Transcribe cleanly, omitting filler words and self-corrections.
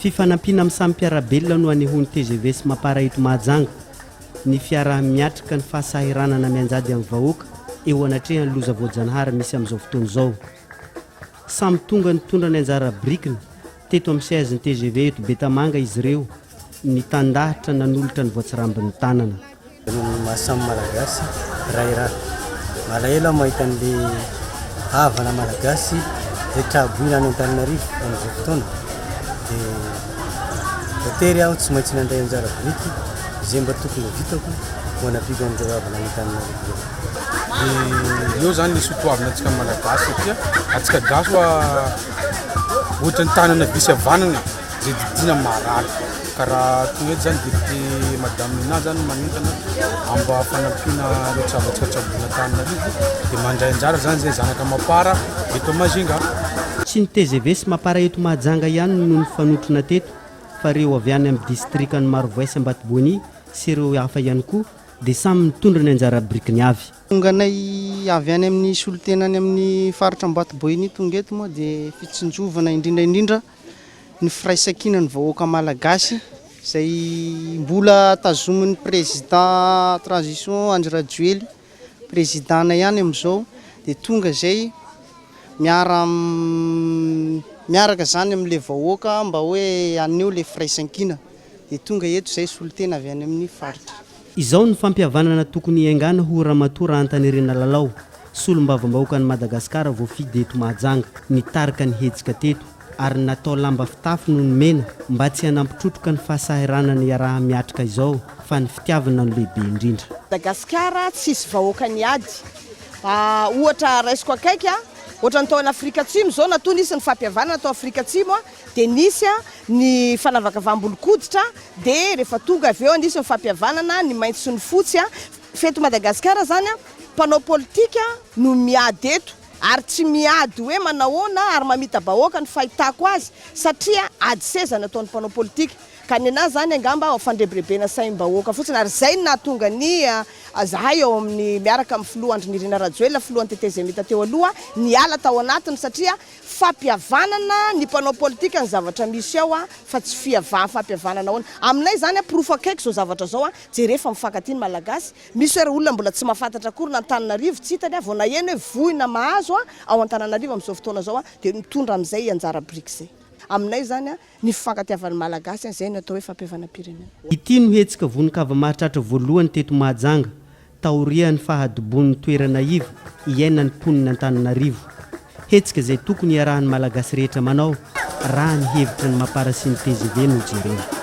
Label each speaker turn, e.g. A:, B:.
A: Fifanampiana amin'ny samy mpiarabelona no anehony TGV sy Mapara eto Mahajanga. Ny fiara miatrika ny fahasahiranana mianjady amin'ny vahoaka eo anatrehany loza voajanahary misy amin'izao fotoana izao. Samy tonga nitondra ny anjara brikiny teto amin'ny siège ny TGV eto Betamanga izy ireo, ny tandahatra nanolotra ny voatsirambin'ny tanana.
B: Mahasamy malagasy raha malahelo mahita an'le havana malagasy rehetraboina any Antananarivo amin'izao fotoana. Tery aho tsy maintsy nandray anjara briky izay mba tokony vitako ho anapigo amin'izao havana any Antananarivo.
C: Io zany nisy toavina malagasy satria atsika gasy ohatrany tanana visy havanana zay didina marary. Karaha toy eto zany député madame Nina zany manentana amba fanampiana rehetratsabona Antananarivo dia mandray anjara zany zay zanaka Mapara eto Majinga.
A: Tsy ny TGV sy Mapara eto Mahajanga ihany no nifanotrona teto, fa ireo avy any amin'ny distrikany Marovoay sy Ambatobony sy ireo hafa ihany koa dia samy mitondra ny anjara brikiny avy.
D: Tonganay avy any amin'ny solotenany amin'ny faritra Ambatobony tonga eto moa dia fitsinjovana indrindra ny firaisankina ny vahoaka malagasy izay mbola tazomin'ny président transition Andry Rajoely présidentna ihany amin'izao, dia tonga izay miaraka zany amin'ilay vahoaka mba hoe aneo ilay firaisankina, dia tonga eto izay solotena avy any amin'ny faritra.
A: Izao ny fampihavanana tokony hiaingana ho Ramatoa Antanirina Lalao, solombavambahoakan'i Madagasikara voafidy eto Mahajanga, nitarika ny hetsika teto ary natao lamba fitafy noho ny mena mba tsy hanampitrotroka ny fahasahiranany iaraha miatrika izao fa ny fitiavana ny lehibe indrindra.
E: Madagasikara tsisy vahoaka ny ady. Ohatra raisiko akaiky ohatra ny tao Afrika Atsimo zao natao nisy ny fampihavanana tao Afrika Atsimo dia nisy ny fanavakavambolon-koditra, dia rehefa tonga avy eo nisy ny fampihavanana ny maitso sy ny fotsy. Feto Madagasikara zany mpanao politika no miady eto ary tsy miady hoe manahoana ary mamita bahoaka ny fahitako azy satria ady seza nataon'ny mpanao politika. Ka ny anazy zany angamba fandrebirebena saim-bahoaka fotsiny ary zay no nahatonga ny zahay eo amin'ny miaraka amin'ny filoha Andry Nirina Rajoelina filohan'ny tetezemita teo aloha niala tao anatiny satria fampihavanana ny mpanao politika ny zavatra misy ao fa tsy fampihavanana ahoana. Aminay zany pirofo akaiky zao zavatra zao jerefa mifankatia ny malagasy. Misy hoe olona mbola tsy mahafantatra akory na Antananarivo tsy hitany vao naheno hoe voina mahazo ao Antananarivo amin'izao fotoana zao dia mitondra amin'izay anjara briky zay. Aminay zany ny fifankatiavan'ny malagasy zay no atao hoe fampihavanam-pirenena.
A: Ity no hetsika vonin-kava mahatratra voalohany teto Mahajanga, taorian'ny fahadibon'ny toerana iva iainan'ny mponina Antananarivo. Hetsika izay tokony iarahan'ny malagasy rehetra manao raha ny hevitra ny Mapara sy ny TGV no jerena.